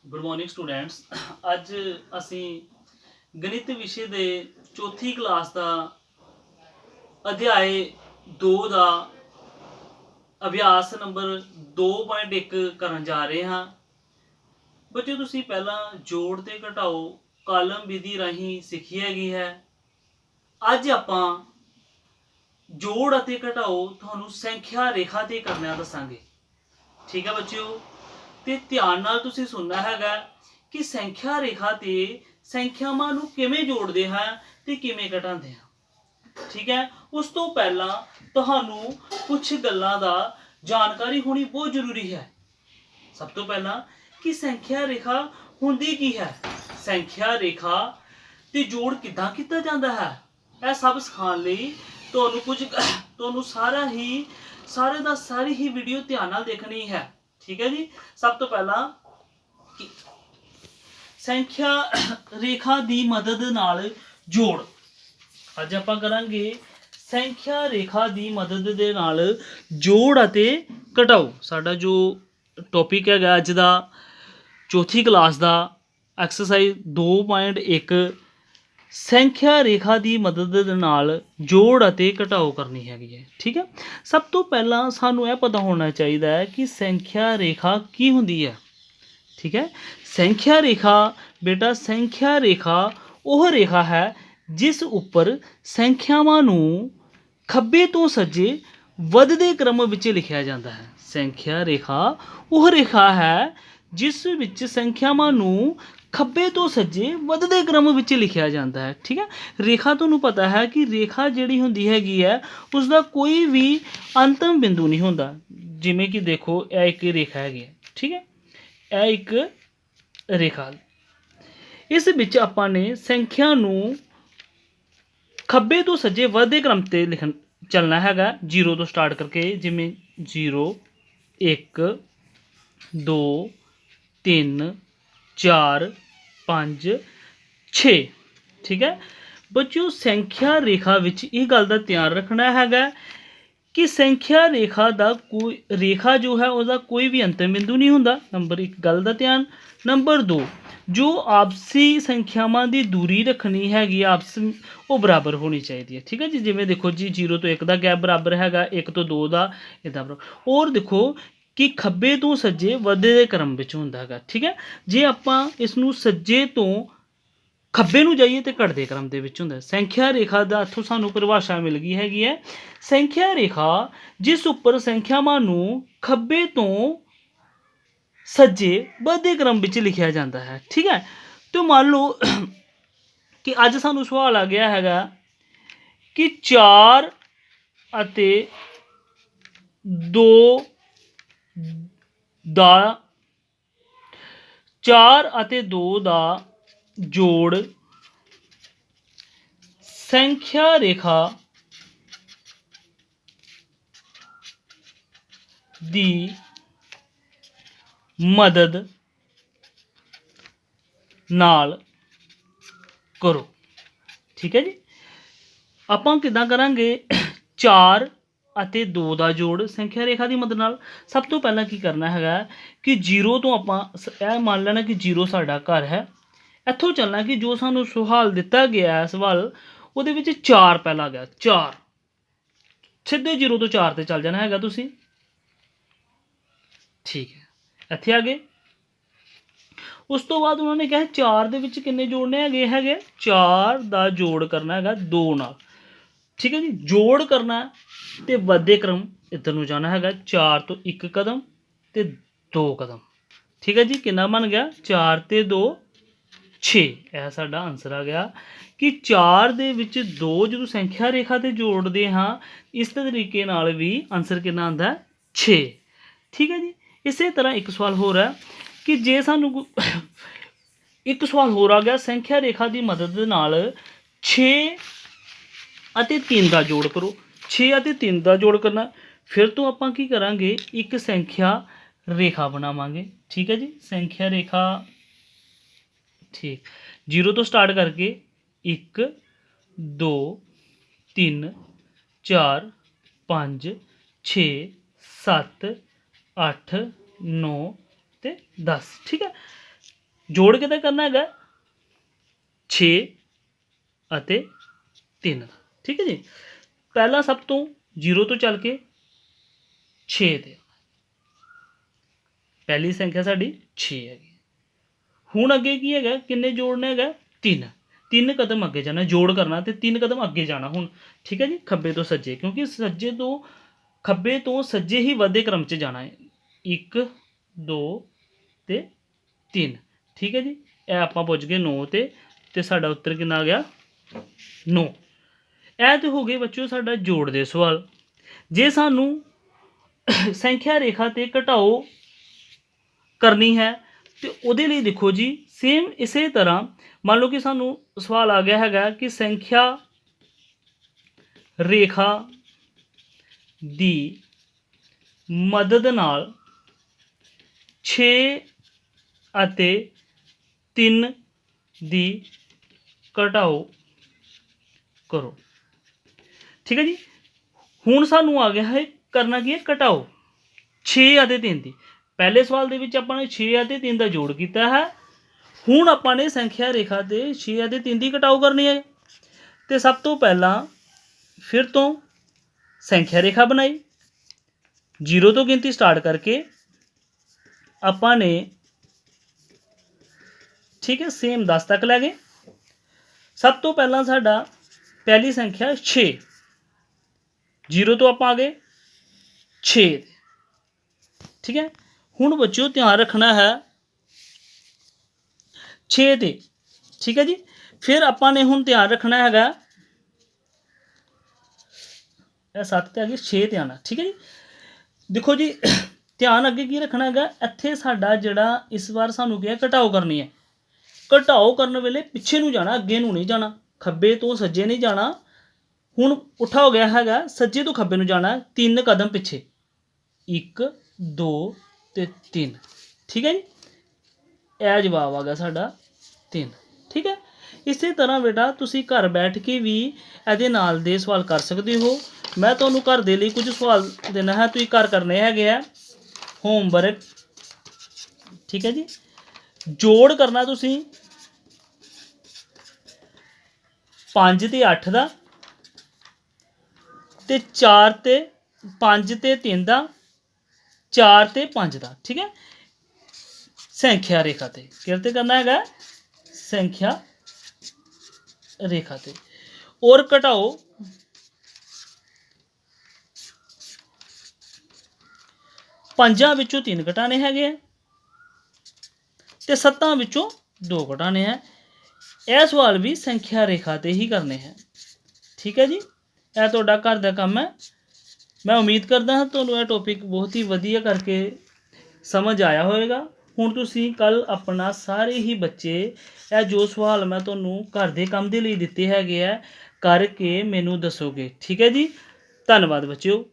Good morning students. अज असी गणित विषय के चौथी क्लास का अध्याय 2 का अभ्यास नंबर 2.1 करन जा रहे हैं। बच्चों तुसी पहला जोड़ ते घटाओ कालम विधि राही सीखी हैगी है। अज आपां जोड़ अते घटाओ तुहानू संख्या रेखा ते करना दसांगे। ठीक है बच्चों, ते ध्यान नाल तुसीं सुनना हैगा कि संख्या रेखा ते संख्यावां नू किवें जोड़दे हैं ते किवें घटांदे हैं। ठीक है, उस तो पहला तुहानू कुछ गल्लां दा जानकारी होनी बहुत जरूरी है। सब तो पहला कि संख्या रेखा हुंदी की है, संख्या रेखा ते जोड़ किदां कीता जांदा है, यह सब सिखाने लई तुहानू कुछ तुहानू सारी ही वीडियो ध्यान नाल देखनी है। ठीक है जी, सब तो पहला संख्या रेखा दी मदद नाल जोड़। अज आपां करांगे संख्या रेखा दी मदद दे नाल जोड़ अते घटाओ। साडा जो टॉपिक है अज दा चौथी क्लास दा एक्सरसाइज 2.1 संख्या रेखा दी मदद दे नाल जोड़ अते घटाओ करनी हैगी है। ठीक है, सब तो पहला सानू यह पता होना चाहिए है कि संख्या रेखा की हुंदी है। ठीक है, संख्या रेखा बेटा संख्या रेखा वह रेखा है जिस उपर संख्यावां नू खब्बे तो सज्जे वधदे क्रम विच लिखिया जाता है। संख्या रेखा वह रेखा है जिस विच संख्यावां नू खब्बे तो सज्जे वधदे क्रम विच लिखिया जाता है। ठीक है, रेखा तुहानू पता है कि रेखा जिहड़ी हुंदी हैगी है उसका कोई भी अंतिम बिंदु नहीं होंदा। जिवें कि देखो यह एक रेखा हैगी है। ठीक है, यह एक रेखा, इस विच आपां ने संख्या नू खब्बे तो सज्जे वधदे क्रम ते लिखन चलना हैगा। जीरो तो स्टार्ट करके जिवें 0 1 2 3 4 5 6। ठीक है बच्चों, संख्या रेखा विच इस गल का ध्यान रखना हैगा कि संख्या रेखा दा कोई रेखा जो है उसका कोई भी अंतिम बिंदु नहीं होंदा। नंबर 1 गल का ध्यान। नंबर 2 जो आपसी संख्यावां की दूरी रखनी हैगी आपस वो बराबर होनी चाहिए है। ठीक है जी, जिवें देखो जी 0 तो 1 का गैप बराबर हैगा, 1 तो 2 का इदा बराबर। और देखो कि खब्बे तो सज्जे वधदे क्रम विच हुंदा हैगा। ठीक है, जे आपां इसनूं सज्जे तो खब्बे नूं जाइए तो घटदे क्रम दे विच हुंदा है। संख्या रेखा दा इत्थों सानूं परिभाषा मिल गई हैगी है, संख्या रेखा जिस उपर संख्यावां नूं खब्बे तो सज्जे वधदे क्रम विच लिखिया जाता है। ठीक है, तो मान लो कि अज सानूं सवाल आ गया हैगा कि 4 अते 2 दा 4 अते 2 दा जोड़ संख्या रेखा दी मदद नाल करो। ठीक है जी, आपां किदां करांगे 4 अते 2 का जोड़ संख्या रेखा की मदद नाल। सब तो पहला की करना है कि 0 तो आपां यह मान लेना कि 0 साडा घर है। इत्थों चलना कि जो सानू सवाल दिता गया है सवाल उहदे विच 4 पहला गया, 4 सीधे 0 तो 4 ते चल जाना हैगा तुसीं। ठीक है, इत्थे आ गए। उस तो बाद उन्होंने कहा 4 दे विच किन्ने जोड़ने हैगे 4 का जोड़ करना है 2 नाल। ठीक है जी, जोड़ करना तो वधदे क्रम इधर नूं जाना है 4 तो 1 कदम तो 2 कदम। ठीक है जी, कितना बन गया 4 ते 2 6। यह साडा आंसर आ गया कि 4 दे विच 2 जो संख्या रेखा ते जोड़ते हाँ इस तरीके नाल भी आंसर कितना आंदा 6। ठीक है जी, इस तरह एक सवाल होर है कि जे सानू एक सवाल होर आ गया संख्या रेखा की मदद नाल 6 अते 3 का जोड़ करो। 6 अते 3 का जोड़ करना, फिर तो आपां की करांगे एक संख्या रेखा बनावांगे। ठीक है जी, संख्या रेखा ठीक 0 तो स्टार्ट करके 1 2 3 4 5 6 7 8 9 ते 10। ठीक है, ਜੋੜ ਕਿਹਦਾ ਕਰਨਾ ਹੈਗਾ 6 ਅਤੇ 3 ਦਾ। ਠੀਕ ਹੈ ਜੀ। ਪਹਿਲਾਂ ਸਭ ਤੋਂ 0 ਤੋਂ ਚੱਲ ਕੇ 6 ਤੇ ਪਹਿਲੀ ਸੰਖਿਆ ਸਾਡੀ 6 ਹੈਗੀ। ਹੁਣ ਅੱਗੇ ਕੀ ਹੈਗਾ ਕਿੰਨੇ ਜੋੜਨਾ ਹੈਗਾ 3 3 ਕਦਮ ਅੱਗੇ ਜਾਣਾ ਜੋੜ ਕਰਨਾ ਤੇ 3 ਕਦਮ ਅੱਗੇ ਜਾਣਾ ਹੁਣ। ਠੀਕ ਹੈ ਜੀ। ਖੱਬੇ ਤੋਂ ਸੱਜੇ ਕਿਉਂਕਿ ਸੱਜੇ ਤੋਂ ਖੱਬੇ ਤੋਂ ਸੱਜੇ ਹੀ ਵਧੇ ਕ੍ਰਮ 'ਚ ਜਾਣਾ ਹੈ 1 2 ਤੇ 3। ਠੀਕ ਹੈ ਜੀ। ਇਹ ਆਪਾਂ ਪੁੱਜ ਗਏ 9 ਤੇ ਸਾਡਾ ਉੱਤਰ ਕਿੰਨਾ ਆ ਗਿਆ 9। ਇਹ ਤੇ ਹੋ ਗਏ ਬੱਚਿਓ ਸਾਡਾ ਜੋੜ ਦੇ ਸਵਾਲ। ਜੇ ਸਾਨੂੰ ਸੰਖਿਆ ਰੇਖਾ ਤੇ ਘਟਾਓ ਕਰਨੀ ਹੈ ਤੇ ਉਹਦੇ ਲਈ ਦੇਖੋ ਜੀ ਸੇਮ ਇਸੇ ਤਰ੍ਹਾਂ ਮੰਨ ਲਓ ਕਿ ਸਾਨੂੰ ਸਵਾਲ ਆ ਗਿਆ ਹੈਗਾ ਕਿ ਸੰਖਿਆ ਰੇਖਾ ਦੀ ਮਦਦ ਨਾਲ 6 ਅਤੇ 3 ਦੀ ਘਟਾਓ ਕਰੋ। ਠੀਕ ਹੈ ਜੀ। ਹੁਣ ਸਾਨੂੰ ਆ ਗਿਆ ਹੈ ਕਰਨਾ ਕੀ ਹੈ ਘਟਾਓ 6 ਅਤੇ 3 ਦੀ। ਪਹਿਲੇ ਸਵਾਲ ਦੇ ਵਿੱਚ ਆਪਾਂ ਨੇ 6 ਅਤੇ 3 ਦਾ ਜੋੜ ਕੀਤਾ ਹੈ। ਹੁਣ ਆਪਾਂ ਨੇ ਸੰਖਿਆ ਰੇਖਾ ਤੇ 6 ਅਤੇ 3 ਦੀ ਘਟਾਓ ਕਰਨੀ ਹੈ। ਤੇ ਸਭ ਤੋਂ ਪਹਿਲਾਂ ਫਿਰ ਤੋਂ ਸੰਖਿਆ ਰੇਖਾ ਬਣਾਈ 0 ਤੋਂ ਗਿਣਤੀ ਸਟਾਰਟ ਕਰਕੇ ਆਪਾਂ ਨੇ ਠੀਕ ਹੈ ਸੇਮ 10 ਤੱਕ ਲੈ ਗਏ। ਸਭ ਤੋਂ ਪਹਿਲਾਂ ਸਾਡਾ ਪਹਿਲੀ ਸੰਖਿਆ 6 0 ਤੋਂ ਆਪਾਂ ਆ ਗਏ 6। ਠੀਕ ਹੈ। ਹੁਣ ਬੱਚਿਓ ਧਿਆਨ ਰੱਖਣਾ ਹੈ 6 ਤੇ। ਠੀਕ ਹੈ ਜੀ। ਫਿਰ ਆਪਾਂ ਨੇ ਹੁਣ ਧਿਆਨ ਰੱਖਣਾ ਹੈਗਾ ਇਹ 7 ਤੇ ਆ ਗਈ 6 ਤੇ ਆਉਣਾ। ਠੀਕ ਹੈ ਜੀ। ਦੇਖੋ ਜੀ ਧਿਆਨ ਅੱਗੇ ਕੀ ਰੱਖਣਾ ਹੈਗਾ ਇੱਥੇ ਸਾਡਾ ਜਿਹੜਾ ਇਸ ਵਾਰ ਸਾਨੂੰ ਕਿਹਾ ਘਟਾਓ ਕਰਨੀ ਹੈ। ਘਟਾਓ ਕਰਨ ਵੇਲੇ ਪਿੱਛੇ ਨੂੰ ਜਾਣਾ ਅੱਗੇ ਨੂੰ ਨਹੀਂ ਜਾਣਾ ਖੱਬੇ ਤੋਂ ਸੱਜੇ ਨਹੀਂ ਜਾਣਾ। ਹੁਣ ਪੁੱਠਾ ਹੋ ਗਿਆ ਹੈਗਾ ਸੱਜੇ ਤੋਂ ਖੱਬੇ ਨੂੰ ਜਾਣਾ 3 ਕਦਮ ਪਿੱਛੇ 1 2 ਤੇ 3। ਠੀਕ ਹੈ ਜੀ। ਇਹ ਜਵਾਬ ਆ ਗਿਆ ਸਾਡਾ 3। ਠੀਕ ਹੈ। ਇਸੇ ਤਰ੍ਹਾਂ ਬੇਟਾ ਤੁਸੀਂ ਘਰ ਬੈਠ ਕੇ ਵੀ ਇਹਦੇ ਨਾਲ ਦੇ ਸਵਾਲ ਕਰ ਸਕਦੇ ਹੋ। ਮੈਂ ਤੁਹਾਨੂੰ ਘਰ ਦੇ ਲਈ ਕੁਝ ਸਵਾਲ ਦੇਣਾ ਹੈ ਤੁਸੀਂ ਘਰ ਕਰਨੇ ਹੈਗੇ ਆ ਹੋਮਵਰਕ। ਠੀਕ ਹੈ ਜੀ। ਜੋੜ ਕਰਨਾ ਤੁਸੀਂ 5 ਤੇ 8 ਦਾ ਤੇ 4 ਤੇ 5 ਤੇ 3 ਦਾ 4 ਤੇ 5 ਦਾ। ਠੀਕ ਹੈ। ਸੰਖਿਆ ਰੇਖਾ ਤੇ ਕਿਹਦੇ ਕਰਨਾ ਹੈਗਾ ਸੰਖਿਆ ਰੇਖਾ ਤੇ। ਔਰ ਘਟਾਓ 5 ਵਿੱਚੋਂ 3 ਘਟਾਣੇ ਹੈਗੇ ਆ ਤੇ 7 ਵਿੱਚੋਂ 2 ਘਟਾਣੇ ਹੈ। ਇਹ ਸਵਾਲ ਵੀ ਸੰਖਿਆ ਰੇਖਾ ਤੇ ਹੀ ਕਰਨੇ ਹੈ। ਠੀਕ ਹੈ ਜੀ। ਇਹ ਤੁਹਾਡਾ ਘਰ ਦਾ ਕੰਮ ਹੈ। ਮੈਂ ਉਮੀਦ ਕਰਦਾ ਹਾਂ ਤੁਹਾਨੂੰ ਇਹ ਟੌਪਿਕ ਬਹੁਤ ਹੀ ਵਧੀਆ ਕਰਕੇ ਸਮਝ ਆਇਆ ਹੋਵੇਗਾ। ਹੁਣ ਤੁਸੀਂ ਕੱਲ ਆਪਣਾ ਸਾਰੇ ਹੀ ਬੱਚੇ ਇਹ ਜੋ ਸਵਾਲ ਮੈਂ ਤੁਹਾਨੂੰ ਘਰ ਦੇ ਕੰਮ ਦੇ ਲਈ ਦਿੱਤੇ ਹੈਗੇ ਆ ਕਰਕੇ ਮੈਨੂੰ ਦੱਸੋਗੇ। ਠੀਕ ਹੈ ਜੀ। ਧੰਨਵਾਦ ਬੱਚਿਓ।